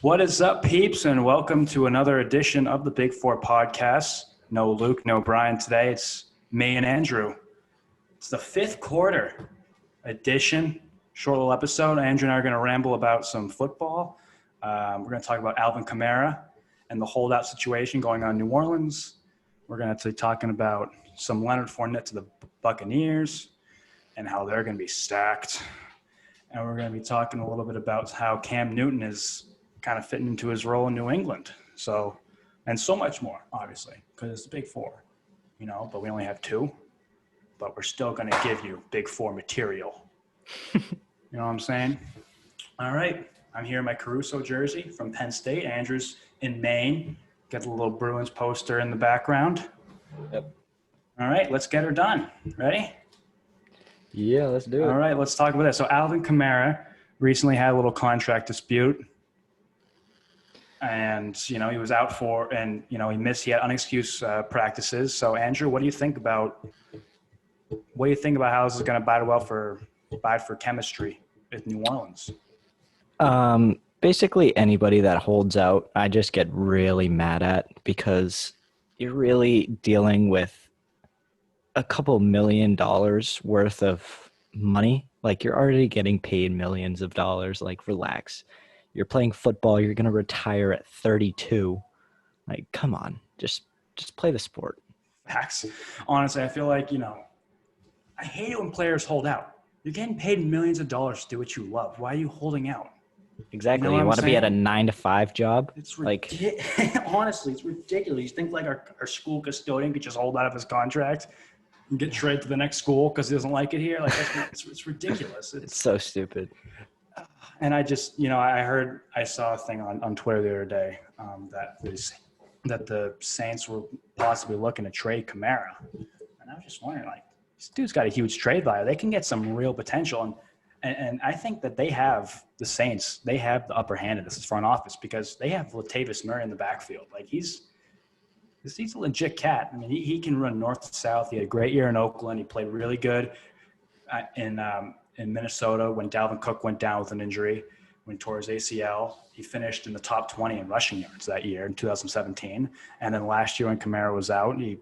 What is up, peeps, and welcome to another edition of the Big Four podcast. No Luke, no Brian today. It's me and Andrew. It's the fifth quarter edition, short little episode. Andrew and I are going to ramble about some football. We're going to talk about Alvin Kamara and the holdout situation going on in New Orleans. We're going to be talking about some Leonard Fournette to the Buccaneers and how they're going to be stacked. And we're going to be talking a little bit about how Cam Newton is kind of fitting into his role in New England. So, and so much more, obviously, because it's the Big Four, but we only have two. But we're still going to give you Big Four material. You know what I'm saying? All right. I'm here in my Caruso jersey from Penn State. Andrew's in Maine. Got the little Bruins poster in the background. Yep. All right. Let's get her done. Ready? Yeah, let's do it. All right. Let's talk about that. So Alvin Kamara recently had a little contract dispute. And, he was out he had unexcused practices. So, Andrew, what do you think about how this is going to bide for chemistry with New Orleans? Basically anybody that holds out, I just get really mad at because you're really dealing with a couple $1 million worth of money. Like, you're already getting paid millions of dollars. Like, relax. You're playing football. You're going to retire at 32. Like, come on. Just play the sport. Facts. Honestly, I feel like, I hate it when players hold out. You're getting paid millions of dollars to do what you love. Why are you holding out? Exactly. You want to be at a 9-to-5 job? It's honestly, it's ridiculous. You think like our school custodian could just hold out of his contract and get traded to the next school because he doesn't like it here? Like, it's ridiculous. It's so stupid. And I just, I saw a thing on Twitter the other day that the Saints were possibly looking to trade Kamara. And I was just wondering, like, this dude's got a huge trade value. They can get some real potential. And I think that the Saints have the upper hand in this front office because they have Latavius Murray in the backfield. Like, he's a legit cat. I mean, he can run north to south. He had a great year in Oakland. He played really good in Minnesota when Dalvin Cook went down with an injury, when tore his ACL. He finished in the top 20 in rushing yards that year in 2017. And then last year when Kamara was out, the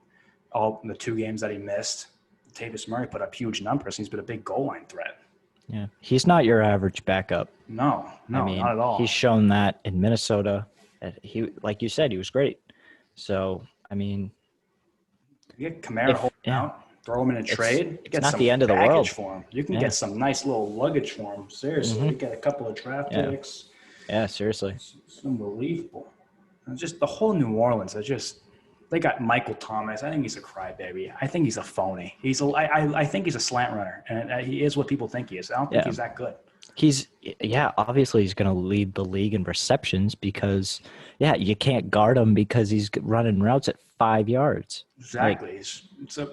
2 games that he missed, Latavius Murray put up huge numbers. He's been a big goal line threat. Yeah, he's not your average backup. No, not at all. He's shown that in Minnesota. He, like you said, he was great. So, I mean, you get Kamara out. Throw him in a trade. It's not the end of the world for him. You can get some nice little luggage for him. Seriously, you get a couple of draft picks. Yeah, seriously. It's unbelievable. And just the whole New Orleans. They got Michael Thomas. I think he's a crybaby. I think he's a phony. I think he's a slant runner, and he is what people think he is. I don't think he's that good. Obviously he's going to lead the league in receptions because, you can't guard him because he's running routes at 5 yards. Exactly. Like,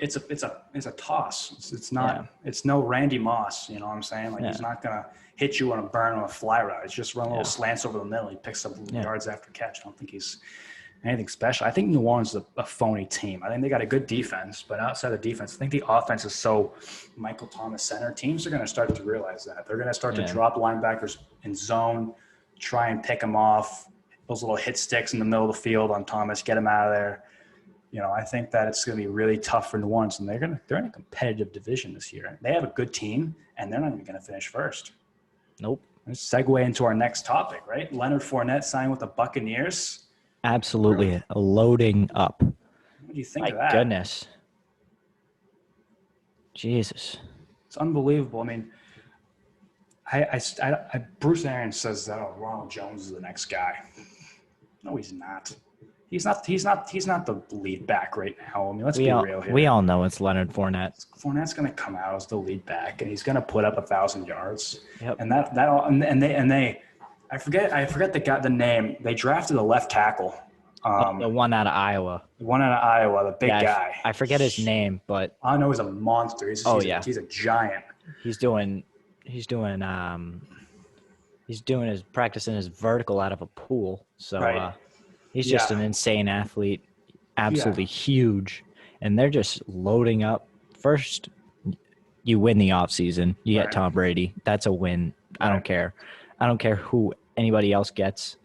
it's a toss. It's not. It's no Randy Moss. You know what I'm saying? Like, he's not going to hit you on a burn on a fly route. It's just run little slants over the middle. He picks up yards after catch. I don't think he's anything special. I think New Orleans is a phony team. I think they got a good defense, but outside the defense, I think the offense is so Michael Thomas center. Teams are going to start to realize that. They're going to start to drop linebackers in zone, try and pick them off, those little hit sticks in the middle of the field on Thomas, get him out of there. I think that it's going to be really tough for New Orleans, and they're in a competitive division this year. They have a good team, and they're not even going to finish first. Nope. Let's segue into our next topic, right? Leonard Fournette signed with the Buccaneers. Absolutely loading up. What do you think of that? My goodness. Jesus. It's unbelievable. I mean, Bruce Arians says that Ronald Jones is the next guy. No, he's not. He's not the lead back right now. I mean, let's be real here. We all know it's Leonard Fournette. Fournette's going to come out as the lead back, and he's going to put up 1,000 yards. Yep. And they I forget the name. They drafted a left tackle. The one out of Iowa. The big guy. I forget his name, but I know he's a monster. He's a giant. He's practicing his vertical out of a pool. So he's just an insane athlete, absolutely huge. And they're just loading up. First, you win the offseason. You get Tom Brady. That's a win. I don't care. I don't care who anybody else gets.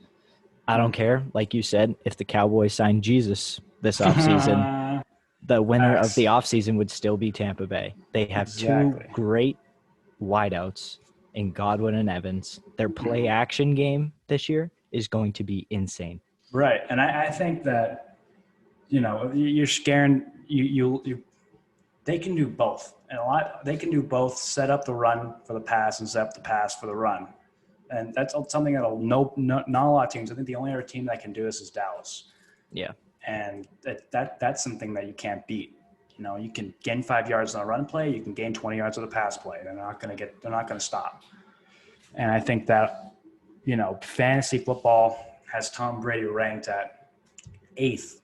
I don't care. Like you said, if the Cowboys signed Jesus this offseason, the winner of the Facts. offseason would still be Tampa Bay. They have two Exactly. great wideouts in Godwin and Evans. Their play Mhm. action game this year is going to be insane. Right. And I think that, you're scaring you they can do both. And they can do both, set up the run for the pass and set up the pass for the run. And that's something that'll not a lot of teams. I think the only other team that can do this is Dallas. Yeah. And that's something that you can't beat. You can gain 5 yards on a run play, you can gain 20 yards on a pass play. They're not going to stop. And I think that, fantasy football has Tom Brady ranked at 8th.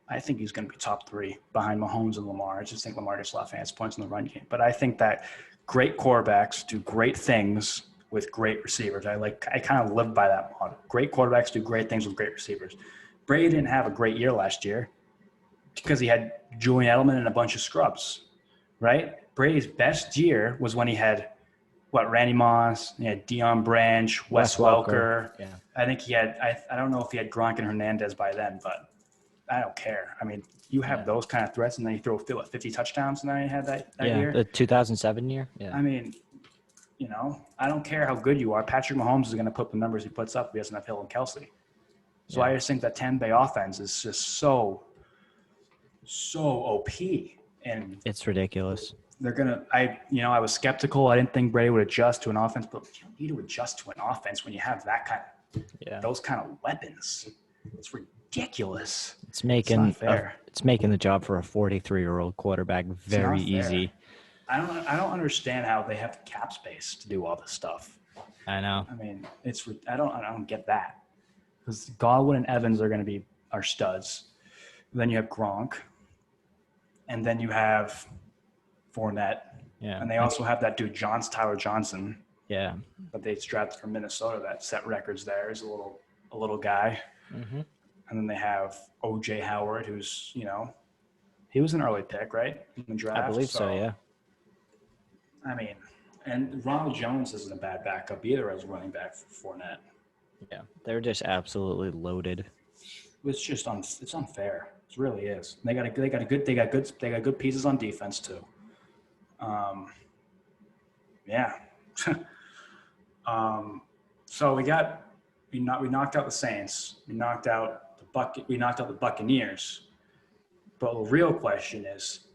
I think he's going to be top 3 behind Mahomes and Lamar. I just think Lamar gets a lot of fantasy points in the run game. But I think that great quarterbacks do great things with great receivers. I kind of live by that model. Great quarterbacks do great things with great receivers. Brady didn't have a great year last year because he had Julian Edelman and a bunch of scrubs, right? Brady's best year was when he had Randy Moss, he had Deion Branch, Wes Welker. Yeah. I think he had I don't know if he had Gronk and Hernandez by then, but I don't care. I mean, you have those kind of threats, and then you throw 50 touchdowns, and then you had that year. The 2007 year. Yeah. I mean, I don't care how good you are. Patrick Mahomes is going to put the numbers he puts up if he doesn't have Hill and Kelsey. So I just think that Tampa Bay offense is just so OP, and it's ridiculous. they're gonna. I was skeptical. I didn't think Brady would adjust to an offense, but you don't need to adjust to an offense when you have that kind of those kind of weapons. It's ridiculous. It's making not fair. It's making the job for a 43-year-old quarterback very easy. I don't understand how they have the cap space to do all this stuff. I know. I mean, I don't get that. Because Godwin and Evans are going to be our studs. Then you have Gronk. And then you have Fournette. Yeah. And they also have that dude, Tyler Johnson. Yeah. That they drafted from Minnesota that set records there. He's a little guy. Mm-hmm. And then they have O.J. Howard, who's, he was an early pick, right? In the draft. I believe so, yeah. I mean, and Ronald Jones isn't a bad backup either as running back for Fournette. Yeah, they're just absolutely loaded. It's just it's unfair. It really is. They got good pieces on defense too. Yeah. So we knocked out the Saints. We knocked out the Buccaneers. But the real question is,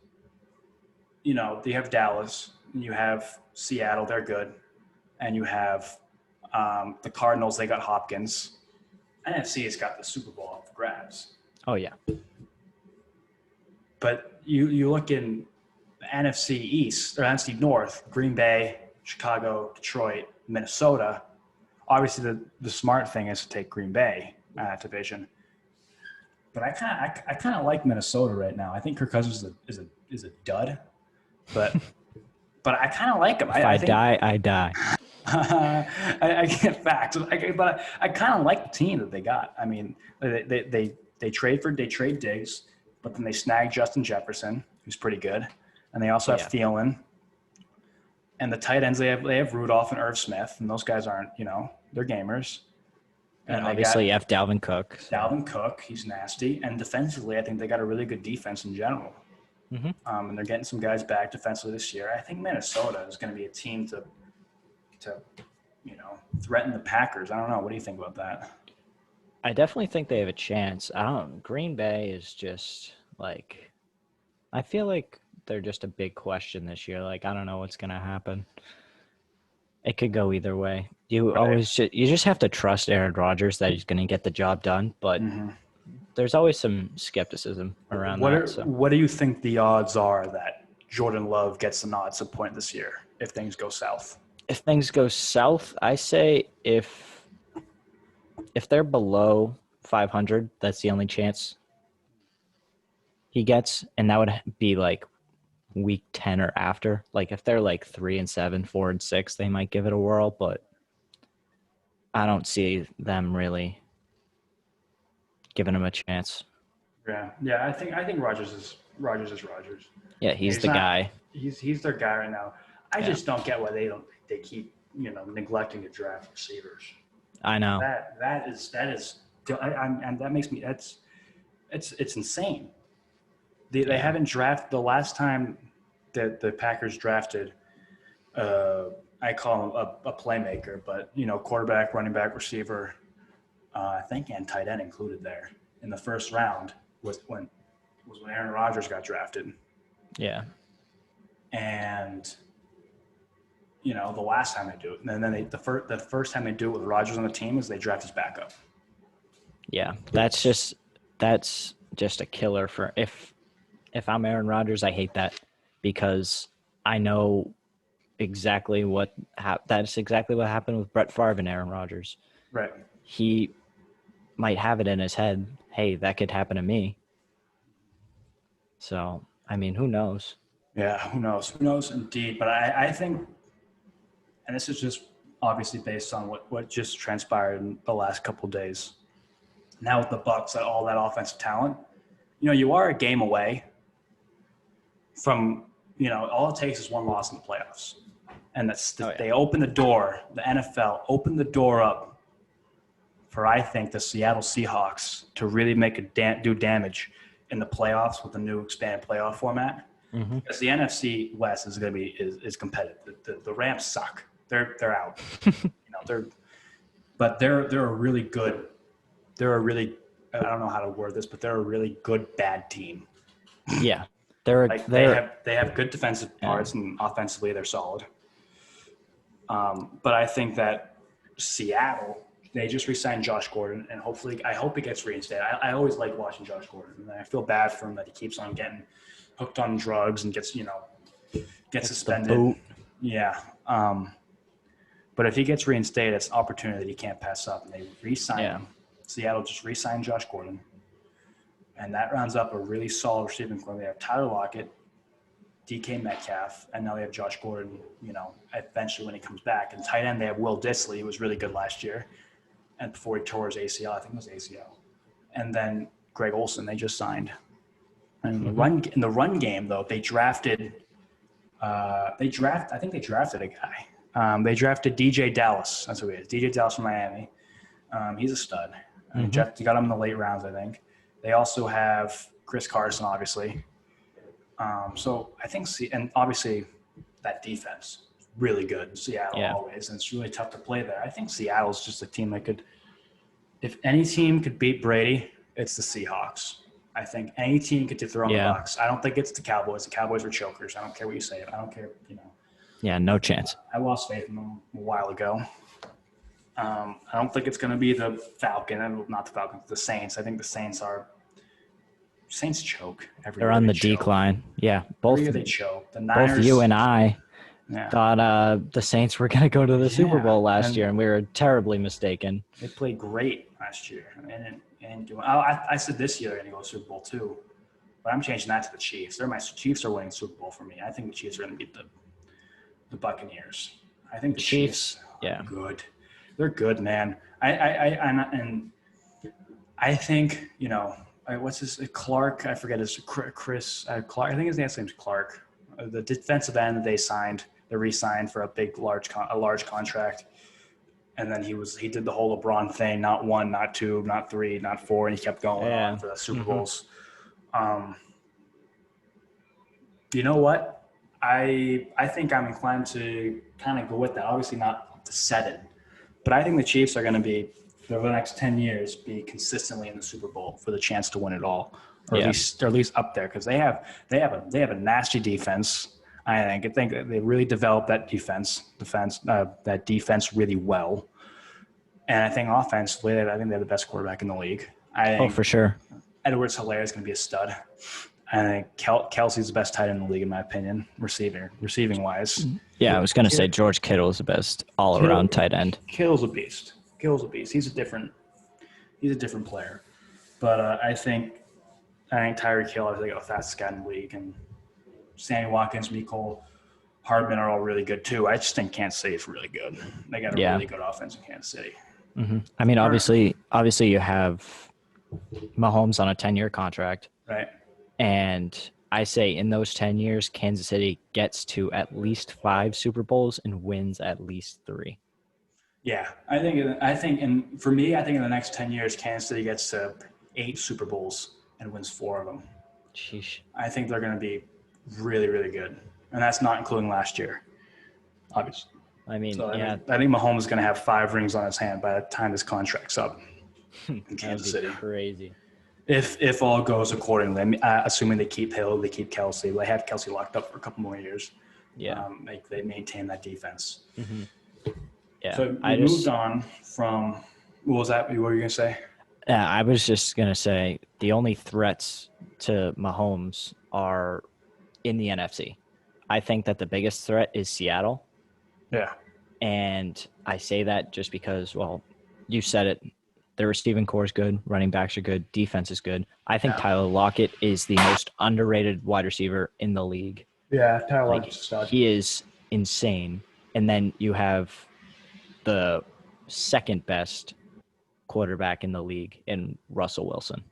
you have Dallas, and you have Seattle. They're good, and you have the Cardinals. They got Hopkins. NFC has got the Super Bowl up for grabs. Oh yeah. But you look in the NFC East or NFC North: Green Bay, Chicago, Detroit, Minnesota. Obviously, the smart thing is to take Green Bay division. But I kind of like Minnesota right now. I think Kirk Cousins is a dud, but I kind of like him. I die. I get facts, but I kind of like the team that they got. I mean, they trade Diggs, but then they snag Justin Jefferson, who's pretty good, and they also have Thielen. And the tight ends they have Rudolph and Irv Smith, and those guys aren't they're gamers. And obviously you have Dalvin Cook. Dalvin Cook, he's nasty, and defensively I think they got a really good defense in general. Mm-hmm. And they're getting some guys back defensively this year. I think Minnesota is going to be a team to threaten the Packers. I don't know. What do you think about that? I definitely think they have a chance. Green Bay is just like, I feel like they're just a big question this year. Like, I don't know what's going to happen. It could go either way. You just have to trust Aaron Rodgers that he's going to get the job done. But there's always some skepticism around that. What do you think the odds are that Jordan Love gets the nod at some point this year if things go south? If things go south, I say if they're below 500, that's the only chance he gets, and that would be like week 10 or after. Like if they're like 3-7, 4-6, they might give it a whirl, but I don't see them really giving him a chance. Yeah. I think Rodgers is Rodgers. Yeah, he's the guy. He's their guy right now. I just don't get why they keep neglecting to draft receivers. I know. That is And that makes me it's insane. They haven't drafted the last time that the Packers drafted. I call him a playmaker, but quarterback, running back, receiver, I think, and tight end included there in the first round was when Aaron Rodgers got drafted. Yeah. And the last time they do it, and then the first time they do it with Rodgers on the team is they draft his backup. Yeah, that's just a killer for if I'm Aaron Rodgers, I hate that because I know exactly that's exactly what happened with Brett Favre and Aaron Rodgers. Right. He might have it in his head, hey, that could happen to me. So, I mean, who knows? Yeah, who knows? Who knows indeed. But I think, and this is just obviously based on what just transpired in the last couple of days. Now with the Bucs, all that offensive talent, you are a game away from, all it takes is one loss in the playoffs. And they open the door, the NFL opened the door up for, I think, the Seattle Seahawks to really do damage in the playoffs with the new expanded playoff format. Mm-hmm. Because the NFC West is going to be is competitive. The Rams suck. They're out. They're a really good. They're a really, I don't know how to word this, but they're a really good bad team. Yeah, they have good defensive parts, and offensively they're solid. But I think that Seattle, they just re-signed Josh Gordon, and I hope he gets reinstated. I always like watching Josh Gordon, and I feel bad for him that he keeps on getting hooked on drugs and gets suspended. Yeah. But if he gets reinstated, it's an opportunity that he can't pass up, and they re-sign him. Seattle just re-signed Josh Gordon, and that rounds up a really solid receiving core. They have Tyler Lockett, DK Metcalf, and now they have Josh Gordon, eventually when he comes back. And tight end, they have Will Dissly, who was really good last year. And before he tore his ACL, I think it was ACL. And then Greg Olsen, they just signed. And in the run game, though, they drafted I think they drafted a guy. They drafted DJ Dallas. That's who he is. DJ Dallas from Miami. He's a stud. Jeff got him in the late rounds, I think. They also have Chris Carson, obviously. So I think, and obviously that defense, really good. Seattle always, and it's really tough to play there. I think Seattle's just a team that could, if any team could beat Brady, it's the Seahawks. I think any team could dethrone the Bucs. I don't think it's the Cowboys. The Cowboys are chokers. I don't care what you say. I don't care, Yeah, no chance. I lost faith in them a while ago. I don't think it's going to be the not the Falcons, the Saints. I think the Saints choke every year. They're on the decline. Yeah, both they choke. The Niners, both you and I thought the Saints were going to go to the Super Bowl last year, and we were terribly mistaken. They played great last year, I said this year they're going to go to the Super Bowl too, but I'm changing that to the Chiefs. Chiefs are winning Super Bowl for me. I think the Chiefs are going to beat the Buccaneers. I think the Chiefs are good. They're good, man. I think what's his Clark? I forget his Chris Clark. I think his name's Clark. The defensive end they re-signed for a large contract, and then he did the whole LeBron thing. Not 1, not 2, not 3, not 4, and he kept going on for the Super Bowls. You know what? I think I'm inclined to kind of go with that. Obviously not to set it, but I think the Chiefs are going to be, for the next 10 years, be consistently in the Super Bowl for the chance to win it all, or at least up there, because they have a nasty defense. I think they really developed that defense really well, and I think offensively, I think they're the best quarterback in the league. For sure. Edwards-Helaire is going to be a stud. I think Kelsey's the best tight end in the league, in my opinion, receiving wise. Yeah, I was going to say George Kittle is the best all-around tight end. Kittle's a beast. He's a different player. But I think Tyreek Hill is the fastest guy in the league, and Sammy Watkins, Mecole Hardman are all really good too. I just think Kansas City is really good. They got a really good offense in Kansas City. Mm-hmm. I mean, obviously you have Mahomes on a 10-year contract. Right. And I say in those 10 years, Kansas City gets to at least 5 Super Bowls and wins at least 3. Yeah, and for me, I think in the next 10 years, Kansas City gets to 8 Super Bowls and wins 4 of them. Sheesh. I think they're going to be really, really good, and that's not including last year, obviously. I mean, So yeah, I think Mahomes is going to have 5 rings on his hand by the time his contract's up in that would Kansas be City. crazy. If all goes accordingly, I mean, assuming they keep Hill, they keep Kelsey, they have Kelsey locked up for a couple more years. Yeah. They maintain that defense. Mm-hmm. Yeah. So we moved on from what was that? What were you going to say? Yeah, I was just going to say the only threats to Mahomes are in the NFC. I think that the biggest threat is Seattle. Yeah. And I say that just because, well, you said it. Their receiving core is good. Running backs are good. Defense is good. I think Tyler Lockett is the most underrated wide receiver in the league. Yeah, Tyler Like, Lockett's a stud. he is insane. And then you have the second best quarterback in the league in Russell Wilson.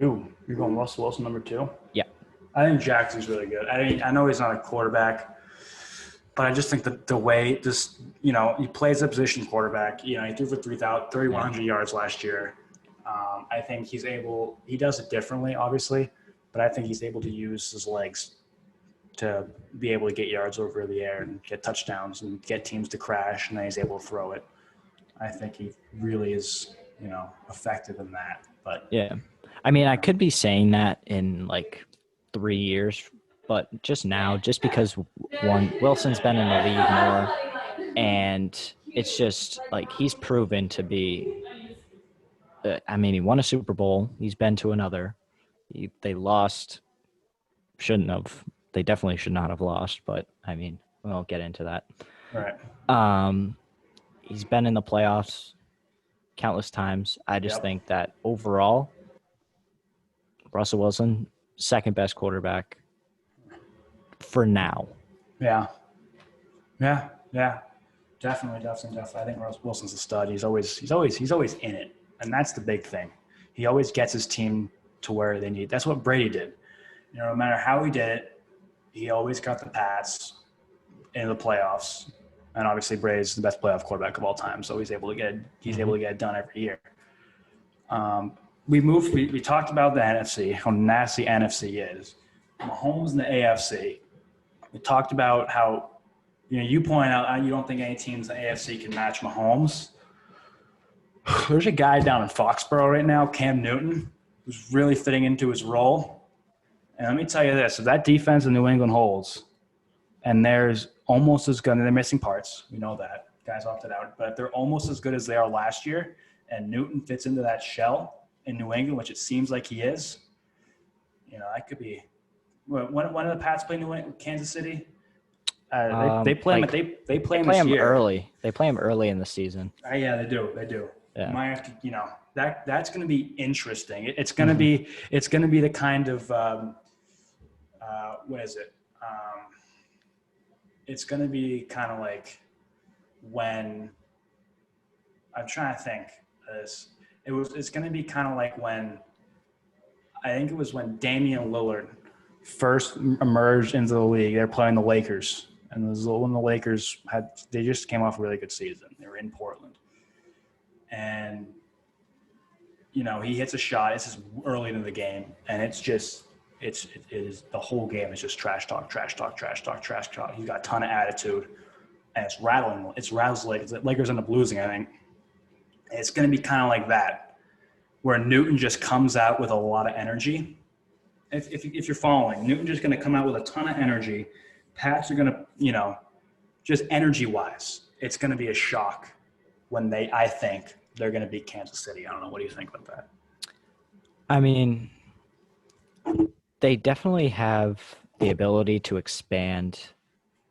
Ooh, you're going Russell Wilson number 2? Yeah. I think Jackson's really good. I know he's not a quarterback, but I just think that the way he plays a position quarterback. He threw for 3,100 yards last year. I think he does it differently, obviously, but I think he's able to use his legs to be able to get yards over the air and get touchdowns and get teams to crash, and then he's able to throw it. I think he really is, effective in that. But yeah, I mean, I could be saying that in like 3 years, but just now, just because Wilson's been in the league more, and it's just like he's proven to be. I mean, he won a Super Bowl. He's been to another. They lost. Shouldn't have. They definitely should not have lost. But I mean, we won't get into that. right. He's been in the playoffs countless times. I just think that overall, Russell Wilson, second best quarterback for now. Yeah. Definitely. I think Russell Wilson's a stud. He's always in it, and that's the big thing. He always gets his team to where they need. That's what Brady did. No matter how he did it, he always got the Pats into the playoffs. And obviously, Brady's the best playoff quarterback of all time, so he's able to get it done every year. We talked about the NFC, how nasty NFC is. Mahomes in the AFC. We talked about how you point out you don't think any teams in the AFC can match Mahomes. There's a guy down in Foxborough right now, Cam Newton, who's really fitting into his role. And let me tell you this: if that defense in New England holds, and there's almost as good, and they're missing parts. We know that. Guys opted out. But they're almost as good as they are last year, and Newton fits into that shell in New England, which it seems like he is. That could be – when do the Pats play Kansas City? They play him. They play him this year. Early. They play him early in the season. Yeah, they do. Yeah. Might have to, that's going to be interesting. It's going to be the kind of what is it? It's going to be kind of like when I'm trying to think of this. It's going to be kind of like when I think it was when Damian Lillard first emerged into the league. They're playing the Lakers, and it was when the Lakers they just came off a really good season. They were in Portland, and he hits a shot. It's just early into the game, and it is the whole game is just trash talk. He's got a ton of attitude, and it's rattling. It rattles the Lakers. The Lakers end up losing, I think. And it's going to be kind of like that, where Newton just comes out with a lot of energy. If you're following, Newton's just going to come out with a ton of energy. Pats are going to, just energy-wise, it's going to be a shock when I think they're going to beat Kansas City. I don't know. What do you think about that? I mean, they definitely have the ability to expand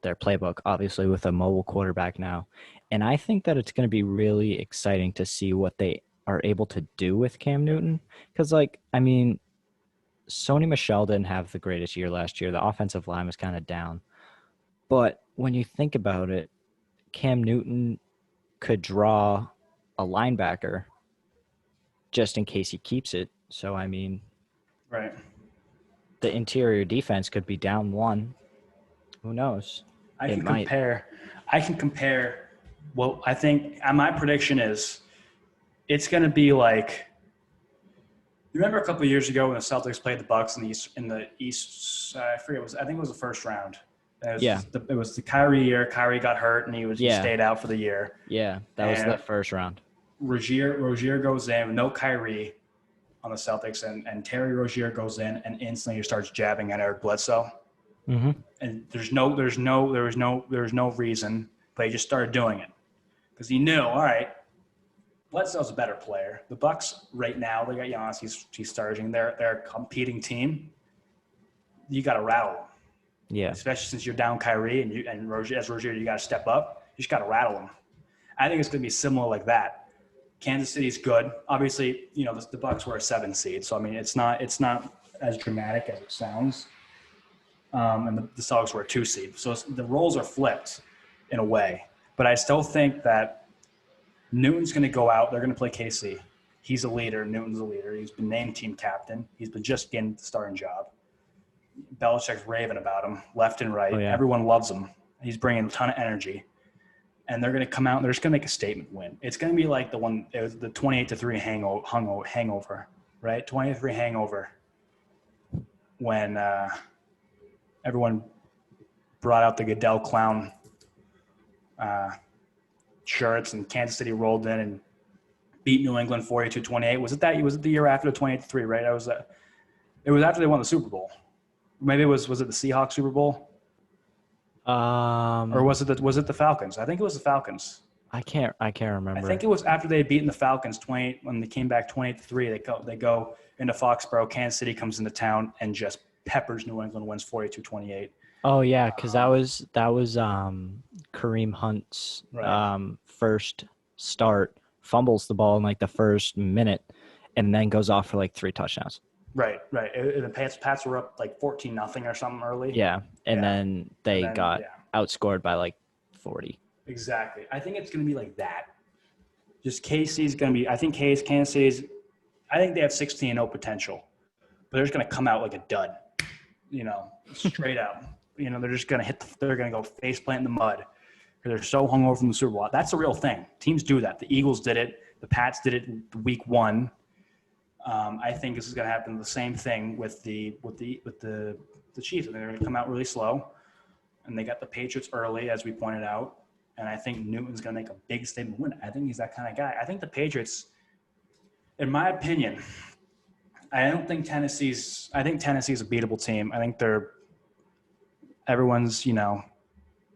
their playbook, obviously, with a mobile quarterback now. And I think that it's going to be really exciting to see what they are able to do with Cam Newton. Because, Sony Michel didn't have the greatest year last year. The offensive line was kind of down. But when you think about it, Cam Newton could draw a linebacker just in case he keeps it. So, right. The interior defense could be down one. Who knows? I can compare Well, I think my prediction is it's going to be like – you remember a couple of years ago when the Celtics played the Bucs in the East I forget, I think it was the first round. Yeah. It was the Kyrie year. Kyrie got hurt, and he Yeah. stayed out for the year. Yeah, that was the first round. Rozier goes in, no Kyrie on the Celtics, and Terry Rozier goes in and instantly starts jabbing at Eric Bledsoe. Mm-hmm. And there was no reason, but he just started doing it because he knew, all right, Bledsoe's a better player. The Bucs right now, they got Giannis. He's starting. They're a competing team. You got to rattle them. Yeah. Especially since you're down Kyrie and Rozier, you got to step up. You just got to rattle them. I think it's going to be similar like that. Kansas City's good. Obviously, the Bucs were a 7 seed, so I mean it's not as dramatic as it sounds. And the Celtics were a 2 seed, so the roles are flipped in a way. But I still think that Newton's going to go out. They're going to play KC. He's a leader. Newton's a leader. He's been named team captain. He's been just getting the starting job. Belichick's raving about him left and right. Oh, yeah. Everyone loves him. He's bringing a ton of energy. And they're going to come out and they're just going to make a statement win. It's going to be like the 28-3 hangover, right? 28-3 hangover when everyone brought out the Goodell clown shirts and Kansas City rolled in and beat New England 42-28. Was it the year after the 28-3, right? It was after they won the Super Bowl. Maybe was it the Seahawks Super Bowl? Or was it the Falcons? I think it was the Falcons. I can't remember. I think it was after they had beaten the Falcons when they came back 28-3. They go into Foxborough. Kansas City comes into town and just peppers New England, wins 42-28. Oh yeah, because that was Kareem Hunt's first start, fumbles the ball in like the first minute, and then goes off for like 3 touchdowns. Right. The Pats were up like 14-0 or something early. Yeah, and then they got outscored by like 40. Exactly. I think it's going to be like that. Just KC's going to be – I think Kansas City's – I think they have 16-0 potential, but they're just going to come out like a dud, straight out. They're just going to they're going to go faceplant in the mud because they're so hungover from the Super Bowl. That's a real thing. Teams do that. The Eagles did it. The Pats did it week 1. I think this is going to happen the same thing with the Chiefs. They're going to come out really slow, and they got the Patriots early, as we pointed out. And I think Newton's going to make a big statement win. I think he's that kind of guy. I think the Patriots, in my opinion, I think Tennessee's a beatable team. I think everyone's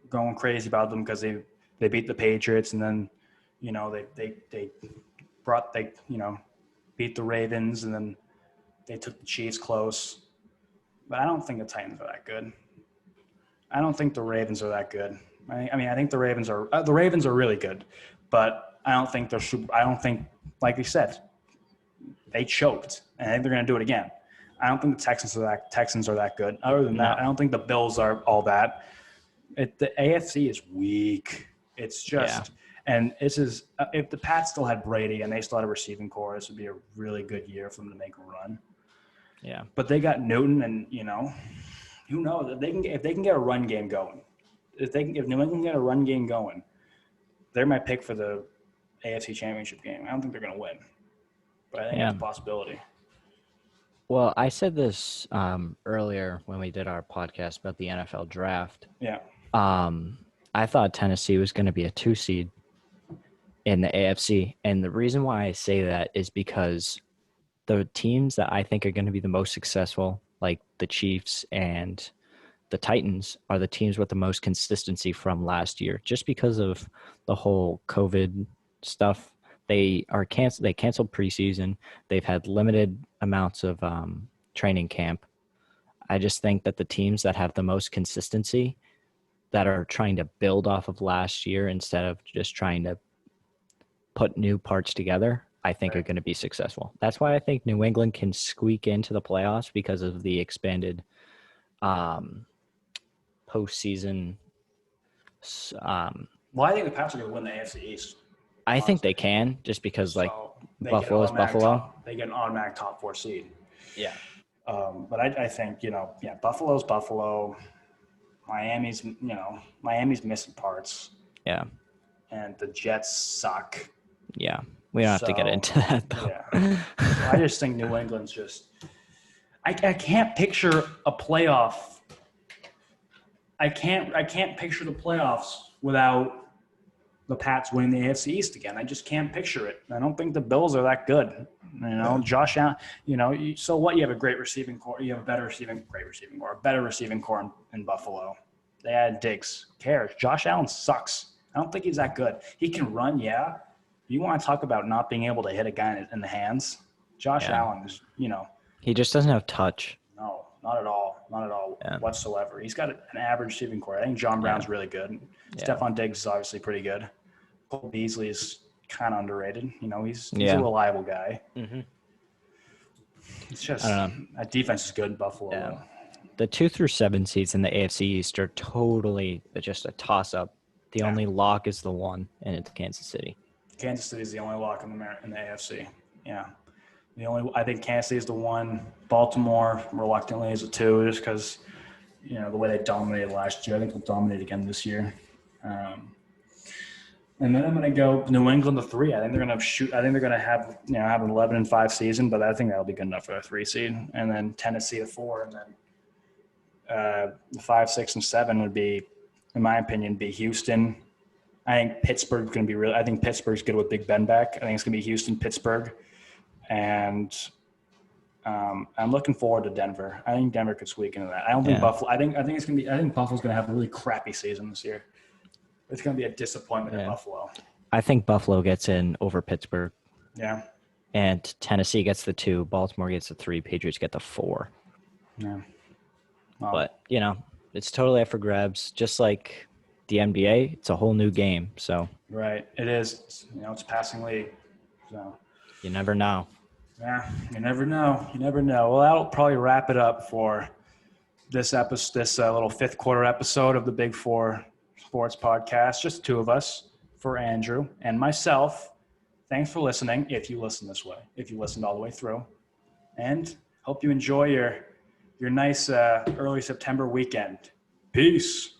going crazy about them because they beat the Patriots, and then they beat the Ravens, and then they took the Chiefs close. But I don't think the Titans are that good. I don't think the Ravens are that good. I think the Ravens are really good, but I don't think like you said, they choked, and I think they're going to do it again. I don't think the Texans are that good. Other than that, I don't think the Bills are all that. The AFC is weak. It's just and this is if the Pats still had Brady and they still had a receiving core, this would be a really good year for them to make a run. Yeah. But they got Newton, and who knows if they can get a run game going. If New England can get a run game going, they're my pick for the AFC Championship game. I don't think they're going to win, but I think it's a possibility. Well, I said this earlier when we did our podcast about the NFL draft. Yeah. I thought Tennessee was going to be a 2 seed in the AFC, and the reason why I say that is because the teams that I think are going to be the most successful, like the Chiefs and the Titans, are the teams with the most consistency from last year, just because of the whole COVID stuff. They canceled preseason. They've had limited amounts of training camp. I just think that the teams that have the most consistency, that are trying to build off of last year instead of just trying to put new parts together, I think are going to be successful. That's why I think New England can squeak into the playoffs because of the expanded postseason. Well, I think the Pats are going to win the AFC East. I think they can, just because Buffalo is Buffalo. They get an automatic top 4 seed. Yeah. But I think Buffalo's Buffalo. Miami's missing parts. Yeah. and the Jets suck. Yeah, we don't have to get into that, though. Yeah. I just think New England's just – I can't picture a playoff. I can't picture the playoffs without the Pats winning the AFC East again. I just can't picture it. I don't think the Bills are that good. Josh Allen, so what? You have a great receiving core. You have a better receiving core in Buffalo. They had Diggs. Who cares? Josh Allen sucks. I don't think he's that good. He can run, yeah. You want to talk about not being able to hit a guy in the hands? Josh Allen is, He just doesn't have touch. No, not at all whatsoever. He's got an average receiving core. I think John Brown's really good. Yeah. Stephon Diggs is obviously pretty good. Cole Beasley is kind of underrated. He's a reliable guy. Mm-hmm. It's just that defense is good in Buffalo. Yeah. The 2 through 7 seeds in the AFC East are totally just a toss-up. The only lock is the 1, and it's Kansas City. Kansas City is the only lock in the AFC. Yeah. I think Kansas City is the 1. Baltimore reluctantly is a 2, just because the way they dominated last year. I think they'll dominate again this year. And then I'm going to go New England to 3. I think they're going to shoot. I think they're going to have have an 11-5 season, but I think that'll be good enough for a 3 seed. And then Tennessee to 4, and then 5, 6, and 7 would be, in my opinion, be Houston. I think Pittsburgh's going to be I think Pittsburgh's good with Big Ben back. I think it's going to be Houston, Pittsburgh, and I'm looking forward to Denver. I think Denver could squeak into that. I don't think Buffalo. I think it's going to be. I think Buffalo's going to have a really crappy season this year. It's going to be a disappointment in Buffalo. I think Buffalo gets in over Pittsburgh. Yeah. And Tennessee gets the 2. Baltimore gets the 3. Patriots get the 4. Yeah. Well, but, it's totally up for grabs. Just like the NBA, it's a whole new game. So right. It is. It's passing league. So you never know. Yeah, you never know. Well, that'll probably wrap it up for this episode, this little 5th quarter episode of the Big Four Sports Podcast. Just 2 of us, for Andrew and myself. Thanks for listening. If you listen this way, if you listened all the way through, and hope you enjoy your nice early September weekend. Peace.